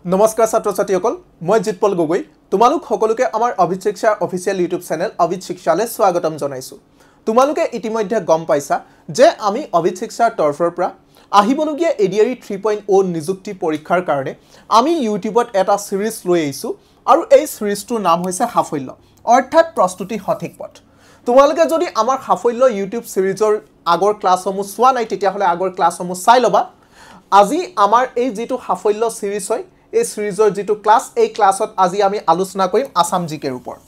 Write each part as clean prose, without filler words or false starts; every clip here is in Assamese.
নমস্কাৰ ছাত্ৰ ছাত্ৰীসকল মই জিতপল গগৈ তোমালোক সকলোকে আমাৰ অভিত শিক্ষা অফিচিয়েল ইউটিউব চেনেল অভিত শিক্ষালৈ স্বাগতম জনাইছো তোমালোকে ইতিমধ্যে গম পাইছা যে আমি অভিত শিক্ষাৰ তৰফৰ পৰা আহিবলগীয়া এডিআৰই 3.0 নিযুক্তি পৰীক্ষাৰ কাৰণে আমি ইউটিউবত এটা সিৰিজ লৈ আহিছো আৰু এই সিৰিজটোৰ নাম হৈছে সাফল্য অৰ্থাৎ প্ৰস্তুতি সঠিক পথ তোমালোকে যদি আমাৰ সাফল্য ইউটিউব সিৰিজৰ আগৰ ক্লাছসমূহ চোৱা নাই তেতিয়া হলে আগৰ ক্লাছসমূহ চাই লবা আজি আমাৰ এই যেটো সাফল্য সিৰিজ হয় এই সিৰিজৰ যেটো ক্লাছ এই ক্লাছত আজি আমি আলোচনা কৰিম আসাম জিকেৰ ওপৰত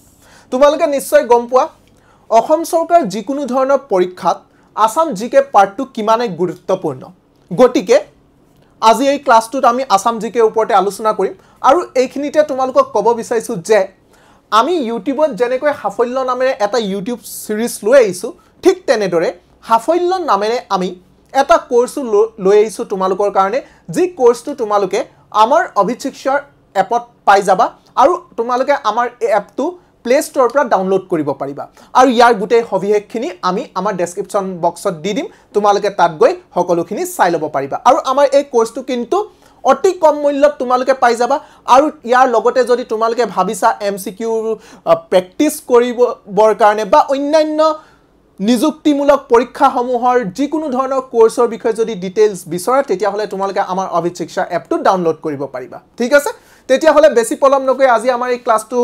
তোমালোকে নিশ্চয় গম পোৱা অসম চৰকাৰ যিকোনো ধৰণৰ পৰীক্ষাত আসাম জিকে পাৰ্টটো কিমানে গুৰুত্বপূৰ্ণ গটিকে আজি এই ক্লাছটোত আমি আসাম জিকেৰ ওপৰতে আলোচনা কৰিম আৰু এইখিনিতে তোমালোকক ক'ব বিচাৰিছো যে আমি ইউটিউবত যেনেকৈ সাফল্য নামেৰে এটা ইউটিউব সিৰিজ লৈ আহিছো ঠিক তেনেদৰে সাফল্য নামেৰে আমি এটা কোৰ্স লৈ আহিছো তোমালোকৰ কাৰণে যি কোৰ্সটো তোমালোকে আমাৰ অভিত শিক্ষাৰ এপত পাই যাবা আৰু তোমালোকে আমাৰ এই এপটো প্লে ষ্টৰৰ পৰা ডাউনলোড কৰিব পাৰিবা আৰু ইয়াৰ গুটেই সবিশেষখিনি আমি আমাৰ ডেসক্ৰিপচন বক্সত দি দিম তোমালোকে তাত গৈ সকলোখিনি চাই ল'ব পাৰিবা আৰু আমাৰ এই কোৰ্সটো কিন্তু অতি কম মূল্যত তোমালোকে পাই যাবা আৰু ইয়াৰ লগতে যদি তোমালোকে ভাবিছা এমসিকিউ প্ৰেক্টিস কৰিবৰ কাৰণে বা অন্যান্য নিযুক্তিমূলক পৰীক্ষাসমূহৰ যিকোনো ধৰণৰ কোৰ্সৰ বিষয়ে যদি ডিটেইলছ বিচৰা তেতিয়া হলে তোমালোকে আমাৰ অভিত শিক্ষা এপটো ডাউনলোড কৰিব পাৰিবা ঠিক আছে তেতিয়া হলে বেছি পলম নকৈ আজি আমাৰ এই ক্লাছটো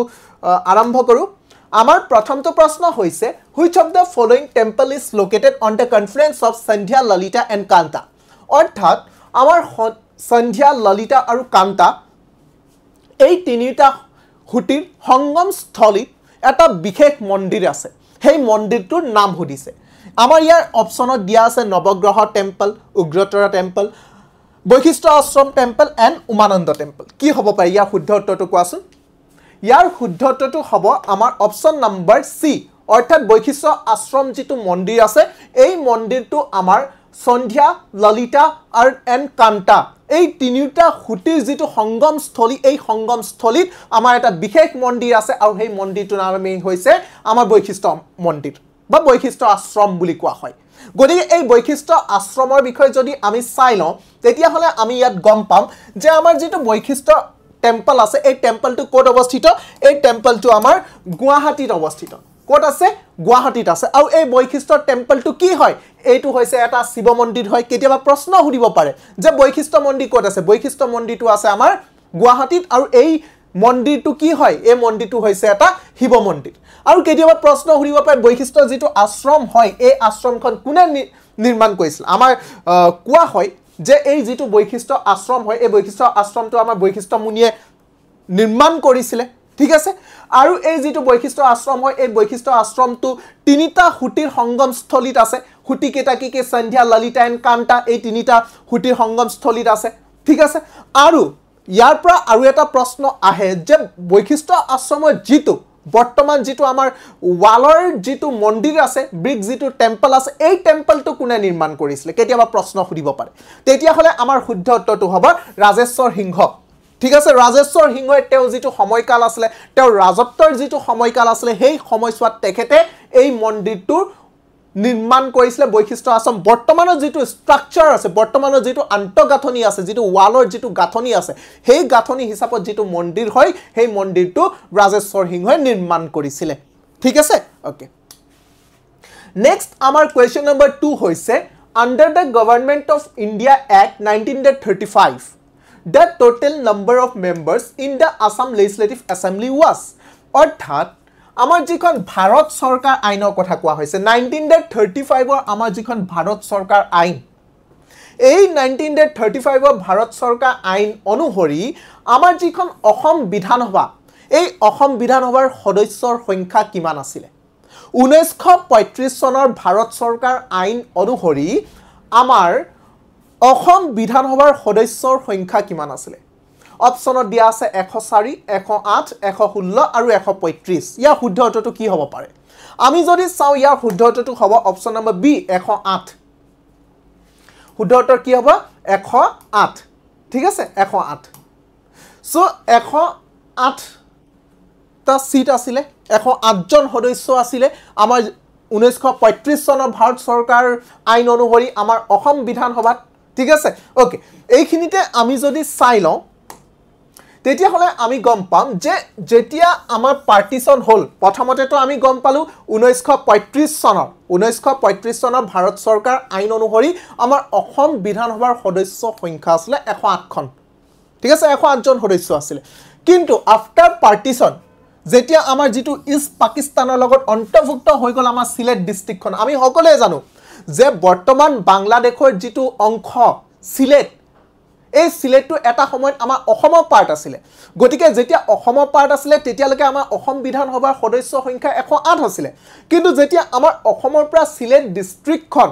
আৰম্ভ কৰো আমাৰ প্ৰথমটো প্ৰশ্ন হৈছে which of the following temple is located on the confluence of Sandhya Lalita and Kanta অৰ্থাৎ আমাৰ সন্ধ্যা ললিতা আৰু কান্তা এই তিনিটা হুটিৰ সংগম স্থলীত এটা বিশেষ মন্দিৰ আছে সেই মন্দিৰটোৰ নাম হদিছে আমাৰ ইয়াৰ অপচনত দিয়া আছে নৱগ্ৰহ টেম্পল উগ্ৰতৰা টেম্পল বৈশিষ্ট্য আশ্ৰম টেম্পল এণ্ড উমানন্দ টেম্পল কি হ'ব পাৰে ইয়াৰ শুদ্ধ উত্তৰটো কোৱাচোন ইয়াৰ শুদ্ধ উত্তৰটো হ'ব আমাৰ অপচন নম্বৰ সি অৰ্থাৎ বৈশিষ্ট্য আশ্ৰম যিটো মন্দিৰ আছে এই মন্দিৰটো আমাৰ সন্ধ্যা ললিতা আৰু এণ্ড কান্তা এই তিনিটা হুটিৰ যেটো সংগমস্থলী এই সংগমস্থলীত আমাৰ এটা বিশেষ মন্দিৰ আছে আৰু সেই মন্দিৰটোৰ নাম হৈছে আমাৰ বৈশিষ্ট্য মন্দিৰ বা বৈশিষ্ট্য আশ্ৰম বুলি কোৱা হয় গতিকে এই বৈশিষ্ট্য আশ্ৰমৰ বিষয়ে যদি আমি চাই লওঁ তেতিয়া হলে আমি ইয়াত গম পাম যে আমাৰ যেটো বৈশিষ্ট্য টেম্পল আছে এই টেম্পলটো কোড অৱস্থিত এই টেম্পলটো আমাৰ গুৱাহাটীত অৱস্থিত কোড আছে গুৱাহাটীত আছে আৰু এই বৈশিষ্ট্য টেম্পলটো কি হয় এইটো হৈছে এটা শিৱ মন্দিৰ হয় কেতিয়াবা প্ৰশ্ন সুধিব পাৰে যে বৈশিষ্ট্য মন্দিৰ কোড আছে বৈশিষ্ট্য মন্দিৰটো আছে আমাৰ গুৱাহাটীত আৰু এই মন্দিৰটো কি হয় এই মন্দিৰটো হৈছে এটা শিৱ মন্দিৰ আৰু কেতিয়াবা প্ৰশ্ন সুধিব পাৰে বৈশিষ্ট্য যেটো আশ্ৰম হয় এই আশ্ৰমখন কোনে নিৰ্মাণ কৰিছিল আমাৰ কোৱা হয় যে এই যেটো বৈশিষ্ট্য আশ্ৰম হয় এই বৈশিষ্ট্য আশ্ৰমটো আমাৰ বৈশিষ্ট্য মুনিয়ে নিৰ্মাণ কৰিছিল ঠিক আছে আৰু এই যেটো বৈশিষ্ট্য আশ্ৰম হয় এই বৈশিষ্ট্য আশ্ৰমটো তিনিটা হুটিৰ সংগমস্থলীত আছে হুটি কেটা কি সন্ধ্যা ললিতা এণ্ড কান্তা এই তিনিটা হুটিৰ সংগমস্থলীত আছে ঠিক আছে আৰু ইয়াৰ পৰা আৰু এটা প্ৰশ্ন আহে যে বৈশিষ্ট্য আশ্ৰমৰ যেটো বৰ্তমান যেটো আমাৰ ওয়ালৰ যেটো মন্দিৰ আছে ব্ৰিক যেটো টেম্পল আছে এই টেম্পলটো কোনে নিৰ্মাণ কৰিছিল কেতিয়াবা প্ৰশ্ন সুধিব পাৰে তেতিয়া হলে আমাৰ শুদ্ধ উত্তৰটো হ'ব ৰাজেশ্বৰ সিংহ ঠিক আছে ৰাজেশ্বৰ সিংহই তেওঁ যেটো সময়কাল আছিল তেওঁ ৰাজত্বৰ যেটো সময়কাল আছিল সেই সময়ছোৱাত তেখেতে এই মন্দিৰটো নিৰ্মাণ কৰিছিল বৈশিষ্ট্য আশ্ৰম বৰ্তমানৰ যেটো ষ্ট্ৰাকচাৰ আছে বৰ্তমানৰ যেটো আন্তঃগাঁথনি আছে যেটো ওয়ালৰ যেটো গাঁথনি আছে সেই গাঁথনি হিচাপত যেটো মন্দিৰ হয় সেই মন্দিৰটো ৰাজেশ্বৰ সিংহই নিৰ্মাণ কৰিছিল ঠিক আছে ওকে নেক্সট আমাৰ কোৱেশ্চন নম্বৰ 2 হৈছে under the government of India act 1935 the total number of members in the Assam Legislative Assembly was অৰ্থাৎ আমাৰ যিখন ভাৰত চৰকাৰ আইনৰ কথা কোৱা হৈছে 1935 ৰ আমাৰ যিখন ভাৰত চৰকাৰ আইন এই 1935 ৰ ভাৰত চৰকাৰ আইন অনুসৰি আমাৰ যিখন অসম বিধানসভা এই অসম বিধানসভাৰ সদস্যৰ সংখ্যা কিমান আছিল 1935 চনৰ ভাৰত চৰকাৰ আইন অনুসৰি আমাৰ অসম বিধানসভাৰ সদস্যৰ সংখ্যা কিমান আছিল অপচনত দিয়া আছে 104 108 116 আৰু 135 ইয়াৰ শুদ্ধ উত্তৰটো কি হ'ব পাৰে আমি যদি চাও ইয়াৰ শুদ্ধ উত্তৰটো হ'ব অপচন নম্বৰ বি 108 শুদ্ধ উত্তৰ কি হ'ব 108 ঠিক আছে 108 সো 108 টা সিট আছিল 108 জন সদস্য আছিল আমাৰ 1935 চনৰ ভাৰত চৰকাৰ আইন অনুসৰি আমাৰ অসম বিধানসভাত ঠিক আছে ওকে এইখিনিতে আমি যদি চাই লওঁ তেতিয়া হলে আমি গম পাম যে যেতিয়া আমাৰ পাৰ্টিশন হল প্ৰথমতে তো আমি গম পালো 1935 চনৰ ভাৰত চৰকাৰ আইন অনুসৰি আমাৰ অসম বিধানসভাৰ সদস্য সংখ্যা আছিল 108 খন ঠিক আছে 108 জন সদস্য আছিল কিন্তু আফটাৰ পাৰ্টিশন যেতিয়া আমাৰ যেটো ইষ্ট পাকিস্তানৰ লগত অন্তৰ্ভুক্ত হৈ গল আমাৰ সিলেট ডিস্ট্ৰিক্টখন আমি সকলোৱে জানো যে বৰ্তমান বাংলাদেশৰ যেটো অংশ সিলেট এই সিলেটটো এটা সময়ত আমাৰ অসমৰ পাৰ্ট আছিল গতিকে যেতিয়া অসমৰ পাৰ্ট আছিল তেতিয়ালৈকে আমাৰ অসম বিধানসভাৰ সদস্য সংখ্যা 108 আছিল কিন্তু যেতিয়া আমাৰ অসমৰ পৰা সিলেট ডিস্ট্ৰিক্টখন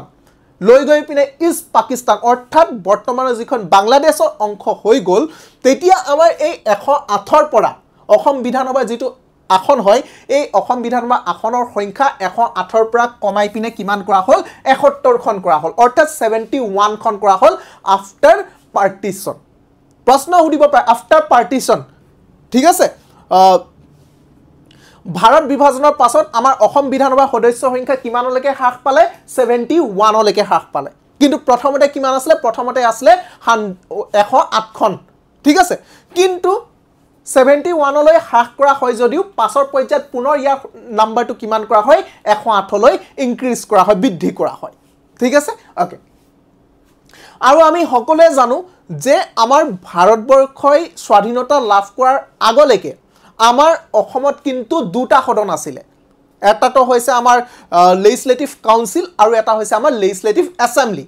লৈ গৈ পিনে ইষ্ট পাকিস্তান অৰ্থাৎ বৰ্তমানৰ যিখন বাংলাদেশৰ অংশ হৈ গল তেতিয়া আমাৰ এই 108ৰ পৰা অসম বিধানসভা যেটো আসন হয় এই অসম বিধানসভা আসনৰ সংখ্যা 108ৰ পৰা কমাই পিনে কিমান কৰা হল 71 খন কৰা হল অৰ্থাৎ 71 খন কৰা হল আফটাৰ পাৰ্টিশন প্ৰশ্ন উঠিব পাৰে আফটাৰ পাৰ্টিশন ঠিক আছে ভাৰত বিভাজনৰ পাছত আমাৰ অসম বিধানসভাৰ সদস্য সংখ্যা কিমানলৈকে হ্ৰাস পালে 71 লৈকে হ্ৰাস পালে কিন্তু প্ৰথমতে কিমান আছিল প্ৰথমতে আছিল 108 খন ঠিক আছে কিন্তু 71 লৈ হ্ৰাস কৰা হয় যদিও পাছৰ পৰ্যায়ত পুনৰ ইয়াৰ নাম্বাৰটো কিমান কৰা হয় 108 লৈ ইনক্ৰিজ কৰা হয় বৃদ্ধি কৰা হয় ঠিক আছে ওকে আৰু আমি সকলোৱে জানো যে আমাৰ ভাৰতবৰ্ষই স্বাধীনতা লাভ কৰাৰ আগলৈকে আমাৰ অসমত কিন্তু দুটা সদন আছিল এটাটো হৈছে আমাৰ লেজিসলেটিভ কাউন্সিল আৰু এটা হৈছে আমাৰ লেজিসলেটিভ এছেম্বলি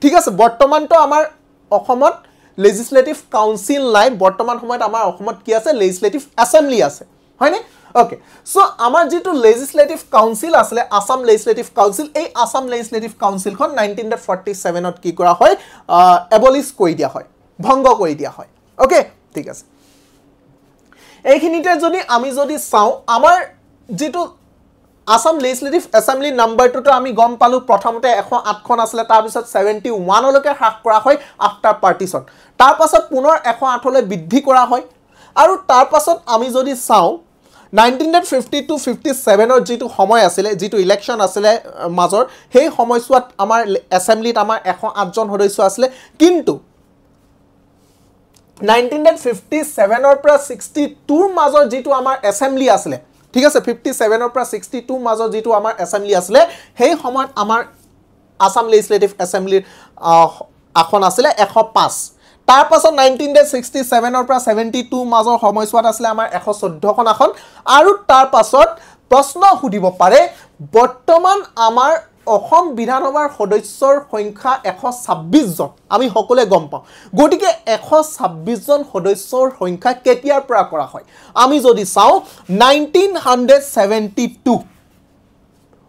ঠিক আছে বৰ্তমানটো আমাৰ অসমত লেজিসলেটিভ কাউন্সিল নাই বৰ্তমান সময়ত আমাৰ অসমত কি আছে লেজিসলেটিভ এছেম্বলি আছে হয়নে ওকে সো আমাৰ যেটো লেজিসলেটিভ কাউন্সিল আছে আসাম লেজিসলেটিভ কাউন্সিল এই আসাম লেজিসলেটিভ কাউন্সিলখন 1947 ত কি কৰা হয় এবলিশ কৰি দিয়া হয় ভংগ কৰি দিয়া হয় ওকে ঠিক আছে এইখিনিতে যদি আমি যদি চাও আমাৰ যেটো আসাম লেজিসলেটিভ এছেম্বলি নাম্বাৰটো তো আমি গম পালো প্ৰথমতে 108 খন আছিল তাৰ পিছত 71 লৈকে হ্ৰাস কৰা হয় আফটাৰ পাৰ্টিশন তাৰ পাছত পুনৰ 108 লৈ বৃদ্ধি কৰা হয় আৰু তাৰ পাছত আমি যদি চাও 1950 to 57 ৰ যেটো সময় আছিল যেটো ইলেকশন আছিল মাজৰ সেই সময়ছোৱাত আমাৰ এছেম্বলিত আমাৰ 108 জন সদস্য আছিল কিন্তু 1957 ৰ পৰা 62 ৰ মাজৰ যেটো আমাৰ এছেম্বলি আছিল ঠিক আছে 57 ৰ পৰা 62 মাজৰ যেটো আমাৰ এছেম্বলি আছিল সেই সময়ত আমাৰ আসাম লেজিসলেটিভ এছেম্বলিৰ আসন আছিল 105 তাৰ পাছত 1967 ৰ পৰা 72 মাজৰ সময়ছোৱাত আছিল আমাৰ 114 খন আসন আৰু তাৰ পাছত প্ৰশ্ন সুধিব পাৰে বৰ্তমান আমাৰ অসম বিধানসভাৰ সদস্যৰ সংখ্যা 126 জন আমি সকলোৱে গম পাওঁ গটিকে 126 জন সদস্যৰ সংখ্যা কেতিয়াৰ পৰা কৰা হয় আমি যদি চাও 1972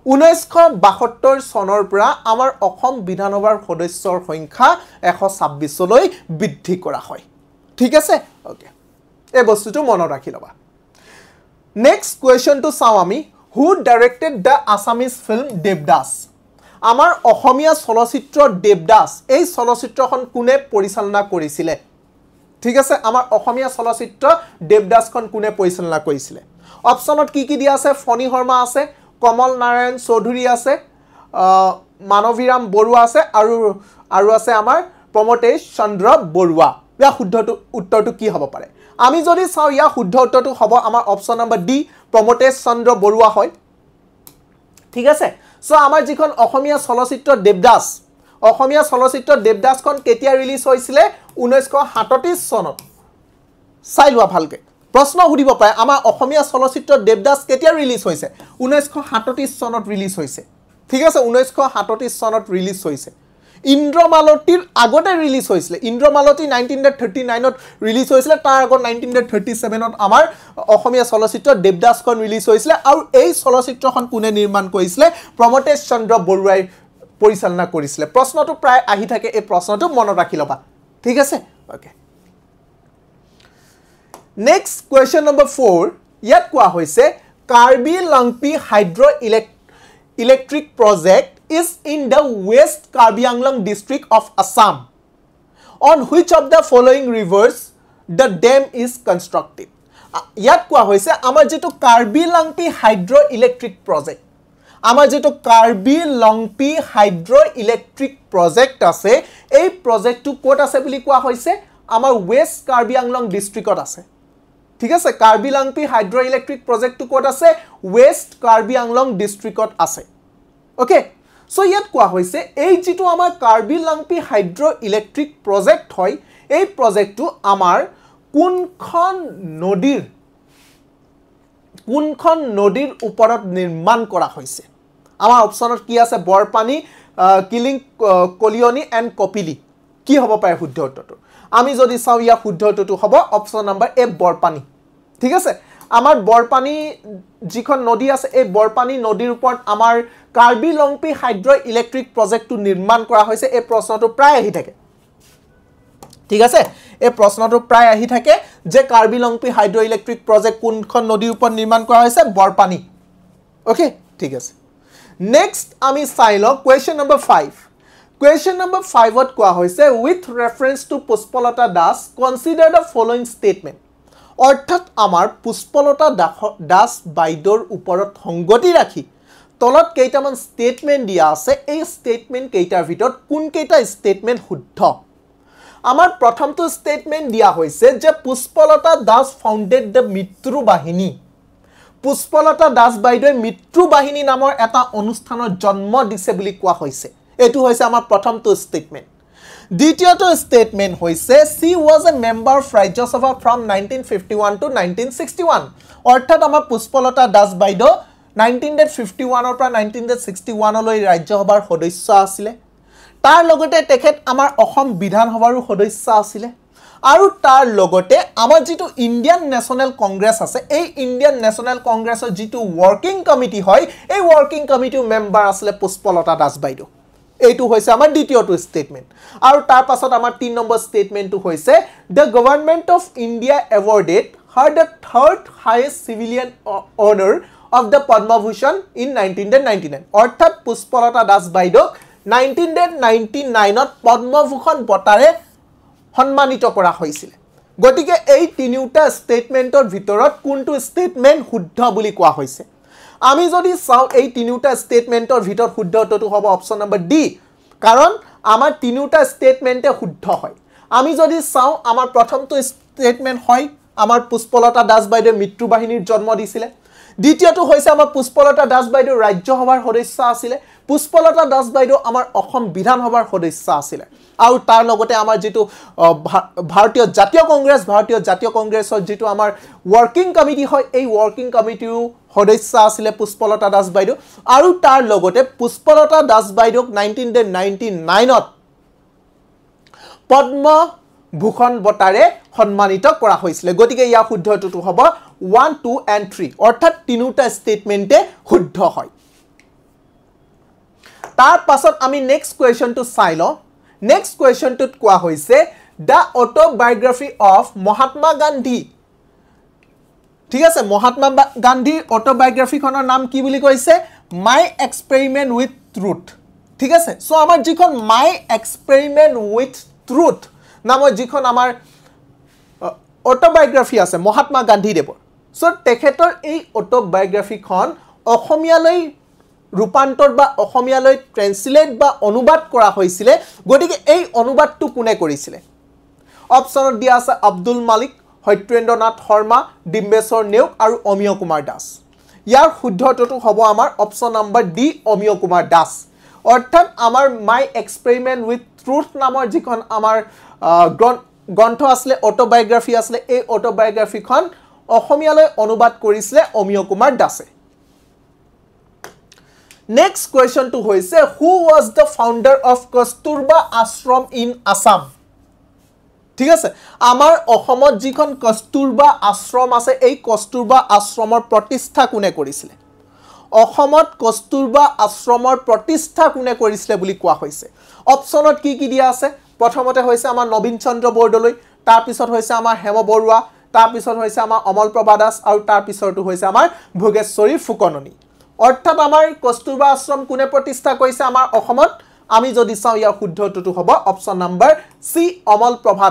1972 চনৰ পৰা আমাৰ অসম বিধানসভাৰ সদস্যৰ সংখ্যা 126 লৈ বৃদ্ধি কৰা হয় ঠিক আছে ওকে এই বস্তুটো মনত ৰাখি লবা নেক্সট কোৱেশ্চনটো চাও আমি who directed the Assamese film Devdas আমাৰ অসমীয়া চলচ্চিত্ৰ দেৱদাস এই চলচ্চিত্ৰখন কোনে পৰিচালনা কৰিছিল ঠিক আছে আমাৰ অসমীয়া চলচ্চিত্ৰ দেৱদাসখন কোনে পৰিচালনা কৰিছিল অপচনত কি দিয়া আছে ফণী শৰ্মা আছে কমল নাৰায়ণ চৌধুৰী আছে মানৱীৰাম বৰুৱা আছে আৰু আছে আমাৰ প্ৰমোতেশ চন্দ্ৰ বৰুৱা ইয়া শুদ্ধ উত্তৰটো কি হ'ব পাৰে আমি যদি চাও ইয়া শুদ্ধ উত্তৰটো হ'ব আমাৰ অপচন নম্বৰ ডি প্ৰমোতেশ চন্দ্ৰ বৰুৱা হয় ঠিক আছে সো আমাৰ যিখন অসমীয়া চলচ্চিত্ৰ দেৱদাসখন কেতিয়া ৰিলিজ হৈছিল 1937 চনত চাই লোৱা ভালকে প্ৰশ্ন সুধিব পাৰে আমাৰ অসমীয়া চলচ্চিত্ৰ দেৱদাস কেতিয়া ৰিলিজ হৈছে 1937 চনত ৰিলিজ হৈছে ঠিক আছে 1937 চনত ৰিলিজ হৈছে ইন্দ্ৰমালতীৰ আগতে ৰিলিজ হৈছিল ইন্দ্ৰমালতী 1939 ত ৰিলিজ হৈছিল তাৰ আগত 1937 ত আমাৰ অসমীয়া চলচ্চিত্ৰ দেৱদাসখন ৰিলিজ হৈছিল আৰু এই চলচ্চিত্ৰখন কোনে নিৰ্মাণ কৰিছিল প্ৰমোতেশ চন্দ্ৰ বৰুৱাই পৰিচালনা কৰিছিল প্ৰশ্নটো প্ৰায় আহি থাকে এই প্ৰশ্নটো মনত ৰাখি লবা ঠিক আছে ওকে নেক্সট কোৱেশ্চন নম্বৰ 4 ইয়াত কোৱা হৈছে Karbi Langpi hydro electric project is in the West Karbi Anglong district of Assam. On which of the following rivers the dam is constructed? Yat koa hoise amar jeto Karbi Langpi hydroelectric project. Amar jeto Karbi Langpi hydroelectric project ase ei project tu kot ase boli koa hoise amar West Karbi Anglong district ot ase. ঠিক আছে কাৰ্বি লাংপি হাইড্ৰ ইলেক্ট্ৰিক প্ৰজেক্টটো ক'ত আছে ৱেষ্ট কাৰ্বি আংলং ডিস্ট্ৰিক্টত আছে ওকে সো ইয়াত কোৱা হৈছে এই যেটো আমাৰ Karbi Langpi hydro electric project হয় এই প্ৰজেক্টটো আমাৰ কোনখন নদীৰ ওপৰত নিৰ্মাণ কৰা হৈছে আমাৰ অপচনত কি আছে বৰপানী কিলিং কলিয়নি এণ্ড কপিলি কি হ'ব পাৰে শুদ্ধ উত্তৰটো আমি যদি চাওঁ ইয়া শুদ্ধ উত্তৰটো হ'ব অপচন নম্বৰ এ বৰপানী ঠিক আছে আমাৰ বৰপানী যিখন নদী আছে এই বৰপানী নদীৰ ওপৰত আমাৰ কাৰ্বি লাংপি হাইড্ৰ ইলেক্ট্ৰিক প্ৰজেক্টটো নিৰ্মাণ কৰা হৈছে এই প্ৰশ্নটো প্ৰায় আহি থাকে ঠিক আছে এই প্ৰশ্নটো প্ৰায় আহি থাকে যে Karbi Langpi hydro electric project কোনখন নদীৰ ওপৰত নিৰ্মাণ কৰা হৈছে বৰপানী ওকে ঠিক আছে নেক্সট আমি চাই লওঁ কোৱেশ্চন নম্বৰ 5 Question number 5 ত কোৱা হৈছে with reference to Pushpalata Das consider the following statement অৰ্থাৎ আমাৰ পুষ্পলতা দাস বাইদেউৰ ওপৰত সংগতি ৰাখি তলত কেইটামান ষ্টেটমেন্ট দিয়া আছে এই ষ্টেটমেন্ট কেইটাৰ ভিতৰত কোন কেইটা ষ্টেটমেন্ট শুদ্ধ আমাৰ প্ৰথমটো ষ্টেটমেন্ট দিয়া হৈছে যে পুষ্পলতা দাস ফাউণ্ডেড দ্য মিত্ৰু বাহিনী পুষ্পলতা দাস বাইদেউৰ মিত্ৰু বাহিনী নামৰ এটা অনুষ্ঠানৰ জন্ম দিছে বুলি কোৱা হৈছে এটো হৈছে আমাৰ প্ৰথমটো ষ্টেটমেন্ট দ্বিতীয়টো ষ্টেটমেন্ট হৈছে she was a member of Rajya Sabha from 1951 to 1961 অৰ্থাৎ আমাৰ পুষ্পলতা দাস বাইদেউ 1951 ৰ পৰা 1961 লৈ ৰাজ্য সভাৰ সদস্য আছিল তাৰ লগতে তেখেত আমাৰ অসম বিধান সভাৰ সদস্য আছিল আৰু তাৰ লগতে আমাৰ যেটো ইন্ডিয়ান ন্যাশনাল কংগ্ৰেছ আছে এই ইন্ডিয়ান ন্যাশনাল কংগ্ৰেছৰ যেটো ওয়াৰ্কিং কমিটি হয় এই ওয়াৰ্কিং কমিটিৰ মেম্বাৰ আছিল পুষ্পলতা দাস বাইদেউ এইটো হৈছে আমাৰ দ্বিতীয়টো ষ্টেটমেন্ট আৰু তাৰ পাছত আমাৰ 3 নম্বৰ ষ্টেটমেন্টটো হৈছে the government of India awarded her the third highest civilian honor of the Padma Bhushan in 1999 অৰ্থাৎ পুষ্পলতা দাস বাইদেউ 1999 ত পদ্ম ভূষণ বঁটাৰে সন্মানিত কৰা হৈছিল গতিকে এই তিনিটা ষ্টেটমেন্টৰ ভিতৰত কোনটো ষ্টেটমেন্ট শুদ্ধ বুলি কোৱা হৈছে আমি যদি চাও এই তিনিটা ষ্টেটমেন্টৰ ভিতৰত শুদ্ধ উত্তৰটো হ'ব অপচন নম্বৰ ডি কাৰণ আমাৰ তিনিটা ষ্টেটমেন্টে শুদ্ধ হয় আমি যদি চাও আমাৰ প্ৰথমটো ষ্টেটমেন্ট হয় আমাৰ পুষ্পলতা দাস বাইদেউ মিত্ৰু বাহিনীৰ জন্ম দিছিলে দ্বিতীয়টো হৈছে আমাৰ পুষ্পলতা দাস বাইদেউ ৰাজ্য সভাৰ সদস্য আছিল পুষ্পলতা দাস বাইদেউ আমাৰ অসম বিধান সভাৰ সদস্য আছিল আৰু তাৰ লগতে আমাৰ যেটো ভাৰতীয় জাতীয় কংগ্ৰেছৰ যেটো আমাৰ ওয়াৰ্কিং কমিটি হয় এই ওয়াৰ্কিং কমিটিৰ সদস্য আছিল পুষ্পলতা দাস বাইদেউ আৰু তাৰ লগতে পুষ্পলতা দাস বাইদেউক 1999 ত পদ্ম ভূষণ বঁটাৰে সন্মানিত কৰা হৈছিল গতিকে ইয়া শুদ্ধটো হ'ব 1 2 and 3 অৰ্থাৎ তিনিটা ষ্টেটমেন্টে শুদ্ধ হয় তাৰ পাছত আমি নেক্সট কোৱেশ্চনটো চাই লওঁ নেক্সট কোৱেশ্চনটোত কোৱা হৈছে the autobiography of Mahatma Gandhi ঠিক আছে মহাত্মা গান্ধীৰ অটোবায়োগ্ৰাফিখনৰ নাম কি বুলি কৈছে মাই এক্সপেৰিমেন্ট উইথ ট্ৰুথ ঠিক আছে সো আমাৰ যিখন মাই এক্সপেৰিমেন্ট উইথ ট্ৰুথ নামৰ যিখন আমাৰ অটোবায়োগ্ৰাফি আছে মহাত্মা গান্ধী দেৱৰ সো তেখেতৰ এই অটোবায়োগ্ৰাফিখন অসমীয়ালৈ ৰূপান্তৰ বা অসমীয়ালৈ ট্ৰান্সলেট বা অনুবাদ কৰা হৈছিল গতিকে এই অনুবাদটো কোনে কৰিছিল অপচনত দিয়া আছে আব্দুল মালিক সত্যেন্দ্ৰনাথ শৰ্মা ডিম্বেশ্বৰ নেওগ আৰু অমিয় কুমাৰ দাস ইয়াৰ শুদ্ধটো হ'ব আমাৰ option number D Amiya Kumar Das অৰ্থাৎ আমাৰ মাই এক্সপেৰিমেন্ট উইথ ট্ৰুথ নামৰ যিখন আমাৰ গ্ৰন্থ আছিল অটোবায়োগ্ৰাফি আছিল এই অটোবায়োগ্ৰাফিখন অসমীয়ালৈ অনুবাদ কৰিছিল অমিয় কুমাৰ দাসে নেক্সট কোৱেশ্চনটো হৈছে who was the founder of Kasturba Ashram in Assam ঠিক আছে আমাৰ অসমত যিখন কস্তুৰবা আশ্ৰম আছে এই কস্তুৰবা আশ্ৰমৰ প্ৰতিষ্ঠা কোনে কৰিছিল অসমত কস্তুৰবা আশ্ৰমৰ প্ৰতিষ্ঠা কোনে কৰিছিল বুলি কোৱা হৈছে অপচনত কি দিয়া আছে প্ৰথমতে হৈছে আমাৰ নবীন চন্দ্ৰ বৰদলৈ তাৰ পিছত হৈছে আমাৰ হেম বৰুৱা তাৰ পিছত হৈছে আমাৰ অমল প্ৰভা দাস আৰু তাৰ পিছৰটো হৈছে আমাৰ ভোগেশ্বৰী ফুকননি অৰ্থাৎ আমাৰ কস্তুৰবা আশ্ৰম কোনে প্ৰতিষ্ঠা কৰিছে আমাৰ অসমত আমি যদি চাও ইয়াৰ শুদ্ধটো হ'ব অপচন নম্বৰ সি অমল প্ৰভা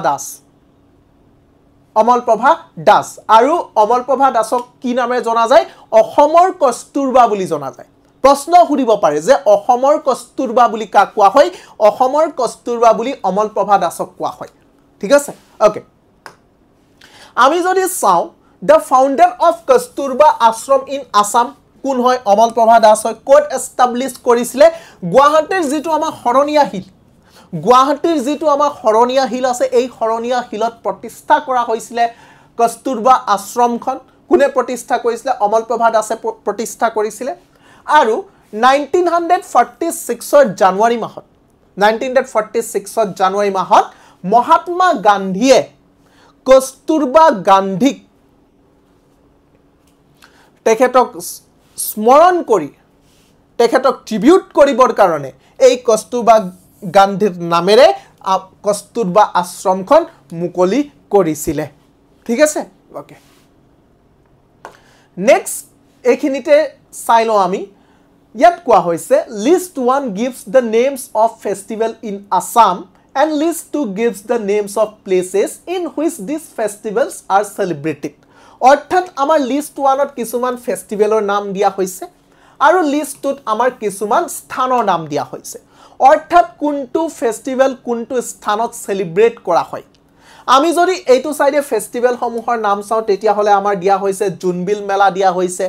দাস আৰু অমল প্ৰভা দাসক কি নামে জনা যায় অসমৰ কস্তুৰবা বুলি জনা যায় প্ৰশ্ন সুধিব পাৰে যে অসমৰ কস্তুৰবা বুলি কাক কোৱা হয় অসমৰ কস্তুৰবা বুলি অমল প্ৰভা দাসক কোৱা হয় ঠিক আছে ওকে আমি যদি চাও the founder of Kasturba Ashram in Assam কোন হয় অমল প্ৰভা দাস হয় ক'ত এষ্টাব্লিছ কৰিছিলে গুৱাহাটীৰ যিটো আমাৰ শৰণীয়া হিল গুৱাহাটীৰ যিটো আমাৰ শৰণীয়া হিল আছে এই শৰণীয়া হিলত প্ৰতিষ্ঠা কৰা হৈছিলে কস্তুৰবা আশ্ৰমখন কোনে প্ৰতিষ্ঠা কৰিছিলে অমল প্ৰভা দাসে প্ৰতিষ্ঠা কৰিছিলে আৰু 1946 জানুৱাৰী মাহত 1946 জানুৱাৰী মাহত মহাত্মা গান্ধীয়ে কস্তুৰবা গান্ধীক তেখেতক স্মৰণ কৰি তেখেতক ট্ৰিবিউট কৰিবৰ কাৰণে এই কস্তুৰবা গান্ধীৰ নামেৰে কস্তুৰবা আশ্ৰমখন মুকলি কৰিছিলে ঠিক আছে ওকে নেক্সট এইখিনিতে চাই লওঁ আমি ইয়াত কোৱা হৈছে list 1 gives the names of festival in Assam and list 2 gives the names of places in which these festivals are celebrated অৰ্থাৎ আমাৰ লিষ্ট 1ত কিছুমান ফেষ্টিভেলৰ নাম দিয়া হৈছে আৰু লিষ্ট 2ত আমাৰ কিছুমান স্থানৰ নাম দিয়া হৈছে অৰ্থাৎ কোনটো ফেষ্টিভেল কোনটো স্থানত সেলিব্ৰেট কৰা হয় আমি যদি এইটো সাইডে ফেষ্টিভেল সমূহৰ নাম চাও তেতিয়া হলে আমাৰ দিয়া হৈছে জুনবিল মেলা দিয়া হৈছে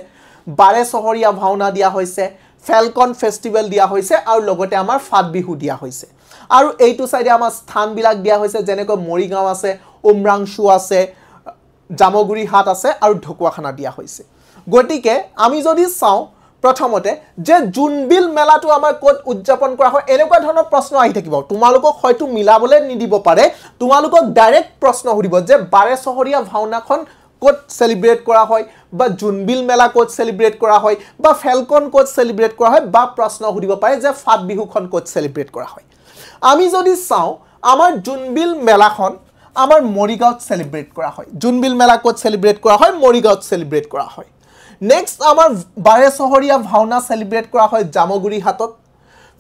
বাৰে চহৰীয়া ভাওনা দিয়া হৈছে ফেলকন ফেষ্টিভেল দিয়া হৈছে আৰু লগতে আমাৰ ফাট বিহু দিয়া হৈছে আৰু এইটো সাইডে আমাৰ স্থান বিলাক দিয়া হৈছে যেনেকৈ মৰিগাঁও আছে উমৰাংশু আছে জামগুৰি হাট আছে আৰু ঢকুৱাখানা দিয়া হৈছে গটিকে আমি যদি চাও প্ৰথমতে যে জুনবিল মেলাটো আমাৰ কোত উদযাপন কৰা হয় এনেকুৱা ধৰণৰ প্ৰশ্ন আহি থাকিব তোমালোকক হয়তো মিলাবলৈ নিদিব পাৰে তোমালোকক ডাইৰেক্ট প্ৰশ্ন সুধিব যে বাৰে চহৰীয়া ভাওনাখন কোত সেলিব্ৰেট কৰা হয় বা জুনবিল মেলা কোত সেলিব্ৰেট কৰা হয় বা ফেলকন কোত সেলিব্ৰেট কৰা হয় বা প্ৰশ্ন সুধিব পাৰে যে ফাট বিহুখন কোত সেলিব্ৰেট কৰা হয় আমি যদি চাও আমাৰ জুনবিল মেলাখন আমাৰ মৰিগাঁৱত সেলিব্ৰেট কৰা হয় জুনবিল মেলা কোত সেলিব্ৰেট কৰা হয় মৰিগাঁৱত সেলিব্ৰেট কৰা হয় নেক্সট আমাৰ বাৰে চহৰীয়া ভাওনা সেলিব্ৰেট কৰা হয় জামগুৰি হাটত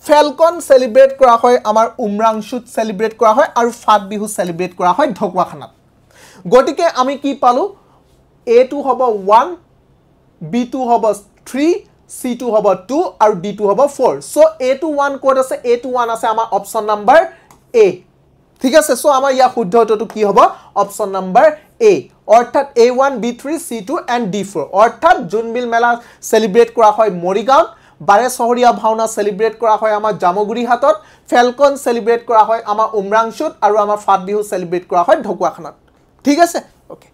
ফেলকন সেলিব্ৰেট কৰা হয় আমাৰ উমৰাংশুত সেলিব্ৰেট কৰা হয় আৰু ফাট বিহু সেলিব্ৰেট কৰা হয় ঢকুৱাখানাত গটিকে আমি কি পালো A2 হ'ব 1 B2 হ'ব 3 C2 হ'ব 2 আৰু D2 হ'ব 4 সো A2 1 কোড আছে A2 1 আছে আমাৰ অপচন নাম্বাৰ A ঠিক আছে সো আমাৰ ইয়া শুদ্ধ উত্তৰটো কি হ'ব অপচন নাম্বাৰ A অৰ্থাৎ A1 B3 C2 and D4 অৰ্থাৎ জুনবিল মেলা সেলিব্ৰেট কৰা হয় মৰিগাঁৱত বাৰে চহৰীয়া ভাওনা সেলিব্ৰেট কৰা হয় আমাৰ জামগুৰি হাটত ফেলকন সেলিব্ৰেট কৰা হয় আমাৰ উমৰাংশুত আৰু আমাৰ ফাট বিহু সেলিব্ৰেট কৰা হয় ঢকুৱাখানাত ঠিক আছে ওকে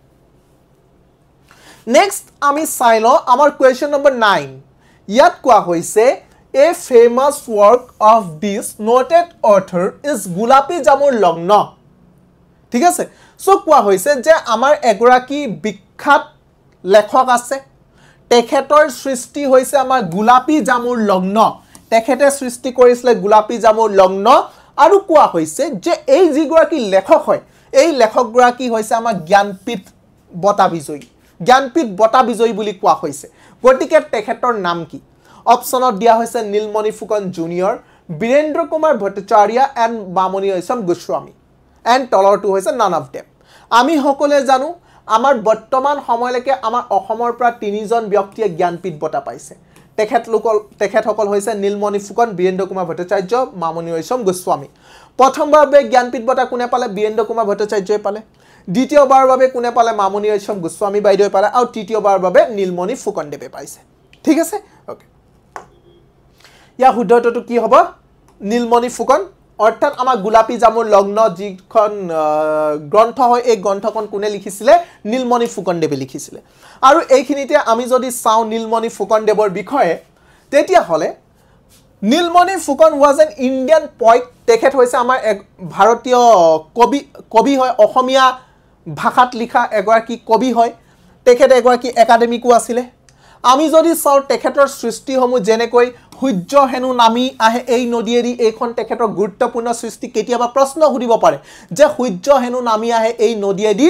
নেক্সট আমি চাই লওঁ আমাৰ কোৱেশ্চন নম্বৰ 9 ইয়াত কোৱা হৈছে A famous work of this noted author is Gulapi Jamur Logna ঠিক আছে সো কোৱা হৈছে যে আমাৰ এগৰাকী বিখ্যাত লেখক আছে তেখেতৰ সৃষ্টি হৈছে আমাৰ গুলাপী জামুৰ লগ্ন তেখেতে সৃষ্টি কৰিছিল গুলাপী জামুৰ লগ্ন আৰু কোৱা হৈছে যে এই যিগৰাকী লেখক হয় এই লেখক গৰাকী হৈছে আমাৰ জ্ঞানপীঠ বঁটা বিজয়ী বুলি কোৱা হৈছে গটিকে তেখেতৰ নাম কি অপচনত দিয়া হৈছে Nilmani Phukan junior Birendra Kumar Bhattacharya and Mamoni Raisom Goswami and তলৰটো হৈছে নান অফ দেম আমি সকলে জানো আমাৰ বৰ্তমান সময়লৈকে আমাৰ অসমৰ পৰা তিনিজন ব্যক্তিয়ে জ্ঞানপীঠ বঁটা পাইছে তেখেতসকল হৈছে নীলমণি ফুকন বীৰেন্দ্ৰ কুমাৰ ভট্টাচাৰ্য মামনি ৰয়ছম গোস্বামী প্ৰথমবাৰৰ বাবে জ্ঞানপীঠ বঁটা কোনে পালে বীৰেন্দ্ৰ কুমাৰ ভট্টাচাৰ্যই পালে দ্বিতীয়বাৰৰ বাবে কোনে পালে মামনি ৰয়ছম গোস্বামী বাইদেৱে পালে আৰু তৃতীয়বাৰৰ বাবে নীলমণি ফুকন দেৱে পাইছে ঠিক আছে ওকে ইয়া শুদ্ধটো কি হ'ব নীলমণি ফুকন অৰ্থাৎ আমাৰ গুলাপী জামুৰ লগ্ন যিখন গ্ৰন্থ হয় এই গ্ৰন্থখন কোনে লিখিছিলে নীলমণি ফুকন দেৱে লিখিছিলে আৰু এইখিনিতে আমি যদি চাও নীলমণি ফুকন দেৱৰ বিষয়ে তেতিয়া হলে Nilmoni Phukan was an Indian poet তেখেত হৈছে আমাৰ এক ভাৰতীয় কবি হয় অসমীয়া ভাষাত লিখা এগৰাকী কবি হয় তেখেত এগৰাকী একাডেমিকো আছিলে আমি যদি চাও তেখেতৰ সৃষ্টিসমূহ যেনেকৈ সূৰ্য হেনু নামি আহে এই নদীয়েৰি এইখন তেখেতৰ গুৰুত্বপূৰ্ণ সৃষ্টি কেতিয়াবা প্ৰশ্ন সুধিব পাৰে যে সূৰ্য হেনু নামি আহে এই নদীয়েৰি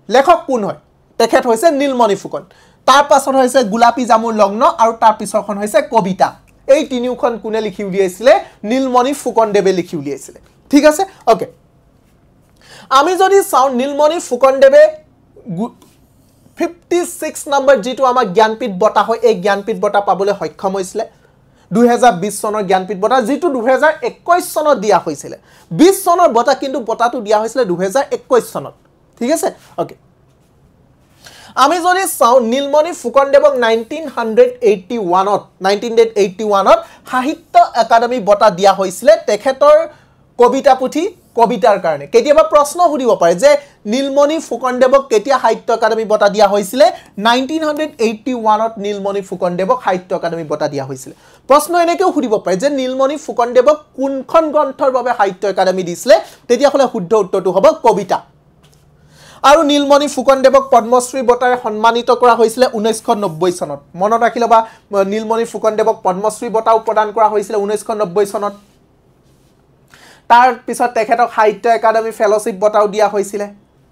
লেখক কোন হয় তেখেত হৈছে নীলমণি ফুকন তাৰ পাছত হৈছে গুলাপী জামুৰ লগ্ন আৰু তাৰ পিছৰখন হৈছে কবিতা এই তিনিওখন কোনে লিখি উলিয়াইছিলে নীলমণি ফুকন দেৱে লিখি উলিয়াইছিলে ঠিক আছে ওকে আমি যদি চাও নীলমণি ফুকন দেৱে 56 নম্বৰ যেটো আমাৰ জ্ঞানপীঠ বঁটা হয় এই জ্ঞানপীঠ বঁটা পাবলৈ সক্ষম হৈছিলে 2020 চনৰ জ্ঞানপীঠ বঁটা যেটো 2021 চনত দিয়া হৈছিল 20 চনৰ বঁটা কিন্তু বঁটাটো দিয়া হৈছিল 2021 চনত ঠিক আছে ওকে আমি যদি চাওঁ নীলমণি ফুকনদেৱক 1981ত সাহিত্য একাডেমী বঁটা দিয়া হৈছিলে তেখেতৰ কবিতা পুথি কবিতাৰ কাৰণে কেতিয়াবা প্ৰশ্ন সুধিব পাৰে যে নীলমণি ফুকনদেৱক কেতিয়া সাহিত্য একাডেমী বঁটা দিয়া হৈছিলে 1981ত নীলমণি ফুকনদেৱক সাহিত্য একাডেমী বঁটা দিয়া হৈছিলে প্ৰশ্ন এনেকেও সুধিব পাৰে যে নীলমণি ফুকনদেৱক কোনখন গ্ৰন্থৰ বাবে সাহিত্য একাডেমী দিছিলে তেতিয়া হলে শুদ্ধ উত্তৰটো হ'ব কবিতা আৰু নীলমণি ফুকনদেৱক পদ্মশ্ৰী বঁটাৰে সন্মানিত কৰা হৈছিল 1990 চনত মনত ৰাখি লবা নীলমণি ফুকনদেৱক পদ্মশ্ৰী বঁটাও প্ৰদান কৰা হৈছিল 1990 চনত তাৰ পিছত তেখেতক সাহিত্য একাডেমী ফেলোশ্বিপ বঁটাও দিয়া হৈছিল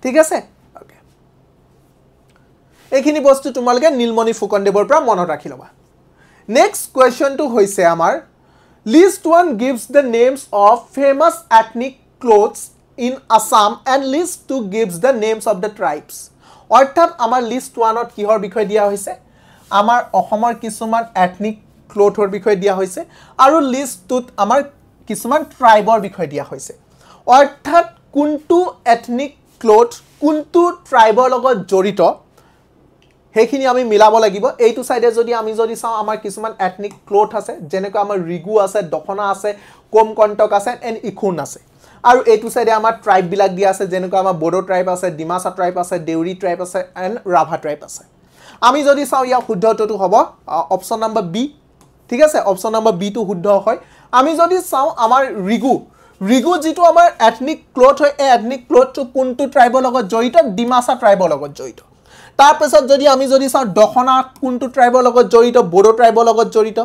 ঠিক আছে ওকে এইখিনি বস্তু তোমালকে নীলমণি ফুকনদেৱৰ পৰা মনত ৰাখি লবা নেক্সট কোৱেশ্চনটো হৈছে আমাৰ list 1 gives the names of famous ethnic clothes in Assam and list 2 gives the names of the tribes অৰ্থাৎ আমাৰ লিষ্ট 1ত কিহৰ বিষয় দিয়া হৈছে আমাৰ অসমৰ কিছুমান এথনিক ক্লথৰ বিষয় দিয়া হৈছে আৰু লিষ্ট 2ত আমাৰ কিছুমান ট্ৰাইবৰ বিষয় দিয়া হৈছে অৰ্থাৎ কোনটো এথনিক ক্লথ কোনটো ট্ৰাইবৰ লগত জড়িত হেখিনি আমি মিলাব লাগিব এইটো সাইডে যদি আমি যদি চাও আমাৰ কিছুমান এথনিক ক্লথ আছে যেনেকৈ আমাৰ ৰিগু আছে দখনা আছে কোমকণ্টক আছে এন্ড ইখুন আছে আৰু এইটো সাইডে আমাৰ ট্ৰাইব বিলাক দিয়া আছে যেনেকৈ আমাৰ বড়ো ট্ৰাইব আছে ডিমাসা ট্ৰাইব আছে দেউৰী ট্ৰাইব আছে এন্ড ৰাভা ট্ৰাইব আছে আমি যদি চাও ইয়া শুদ্ধটো হ'ব অপচন নম্বৰ বি ঠিক আছে অপচন নম্বৰ বি টো শুদ্ধ হয় আমি যদি চাও আমাৰ ৰিগু যেটো আমাৰ এথনিক ক্লথ হয় এই এথনিক ক্লথটো কোনটো ট্ৰাইবৰ লগত জড়িত ডিমাসা ট্ৰাইবৰ লগত জড়িত তাৰ পিছত যদি আমি যদি চাও দখনা কোনটো ট্ৰাইবৰ লগত জড়িত বড়ো ট্ৰাইবৰ লগত জড়িত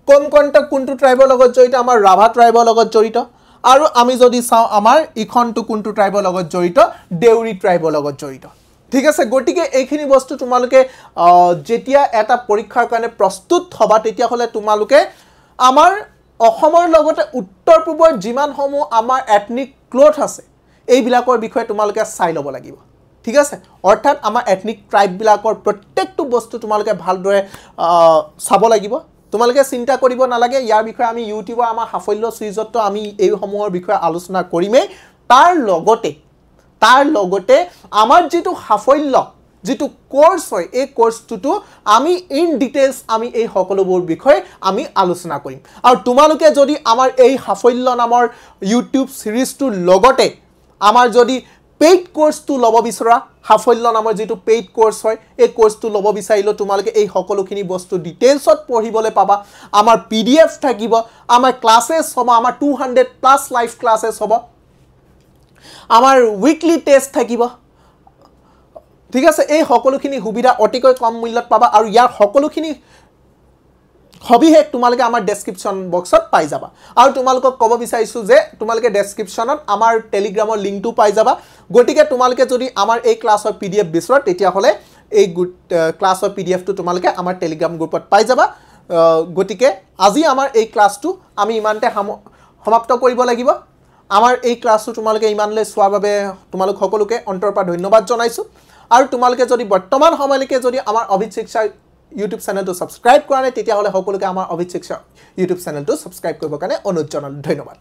কোমকণ্টক কোনটো ট্ৰাইবৰ লগত জড়িত আমাৰ ৰাভা ট্ৰাইবৰ লগত জড়িত আৰু আমি যদি চাও আমাৰ ইখনটো কোনটো ট্ৰাইবৰ লগত জড়িত দেউৰী ট্ৰাইবৰ লগত জড়িত ঠিক আছে গটিকে এইখিনি বস্তু তোমালোকে যেতিয়া এটা পৰীক্ষাৰ কাৰণে প্ৰস্তুত হবা তেতিয়া হলে তোমালোকে আমাৰ অসমৰ লগতে উত্তৰ পূবৰ জিমান সমূহ আমাৰ এথনিক ক্লথ আছে এই বিলাকৰ বিষয়ে তোমালোকে চাই লব লাগিব ঠিক আছে অৰ্থাৎ আমাৰ এথনিক ট্ৰাইব বিলাকৰ প্ৰত্যেকটো বস্তু তোমালোকে ভালদৰে চাব লাগিব তোমালোকে চিন্তা কৰিব নালাগে ইয়াৰ বিষয়ে আমি ইউটিউবৰ আমাৰ সাফল্য সিৰিজত আমি এই সমূহৰ বিষয়ে আলোচনা কৰিমে তাৰ লগতে আমাৰ যেটো সাফল্য যেটো কোৰ্স হয় এই কোৰ্সটো আমি ইন ডিটেইলস আমি এই সকলোবোৰ বিষয় আমি আলোচনা কৰিম আৰু তোমালোকে যদি আমাৰ এই সাফল্য নামৰ ইউটিউব সিৰিজটো লগতে আমাৰ যদি পেইড কোৰ্সটো লব বিচৰা সাফল্য নামৰ যেটো পেইড কোৰ্স হয় এই কোৰ্সটো লব বিচাৰিলে তোমালোকে এই সকলোখিনি বস্তু ডিটেইলছত পঢ়িবলৈ পাবা আমাৰ পিডিএফ থাকিব আমাৰ ক্লাसेस হ'ব আমাৰ 200 প্লাস লাইভ ক্লাसेस হ'ব আমাৰ উইকলি টেস্ট থাকিব ঠিক আছে এই সকলোখিনি সুবিধা অতিকৈ কম মূল্যত পাবা আৰু ইয়াৰ সকলোখিনি হবিহেক তোমালোকে আমাৰ ডেসক্ৰিপচন বক্সত পাই যাবা আৰু তোমালোকক কব বিচাৰিছো যে তোমালোকে ডেসক্ৰিপচনত আমাৰ টেলিগ্ৰামৰ লিংকটো পাই যাবা গটিকে তোমালোকে যদি আমাৰ এই ক্লাছৰ পিডিএফ বিচৰা তেতিয়া হলে এই ক্লাছৰ পিডিএফটো তোমালোকে আমাৰ টেলিগ্ৰাম গ্ৰুপত পাই যাবা গটিকে আজি আমাৰ এই ক্লাছটো আমি ইমানতে সমাপ্ত কৰিব লাগিব আমাৰ এই ক্লাছটো তোমালোকে ইমানলৈ চোৱাৰ বাবে তোমালোক সকলোকে অন্তৰৰ পৰা ধন্যবাদ জনাইছো আৰু তোমালোকে যদি বৰ্তমান সময়লৈকে যদি আমাৰ অভিত শিক্ষা YouTube channel to subscribe কৰা নাই তেতিয়া হলে সকলোকে আমাৰ অভিত শিক্ষা YouTube channel to subscribe কৰিব কাৰণে অনুৰোধ জনালো ধন্যবাদ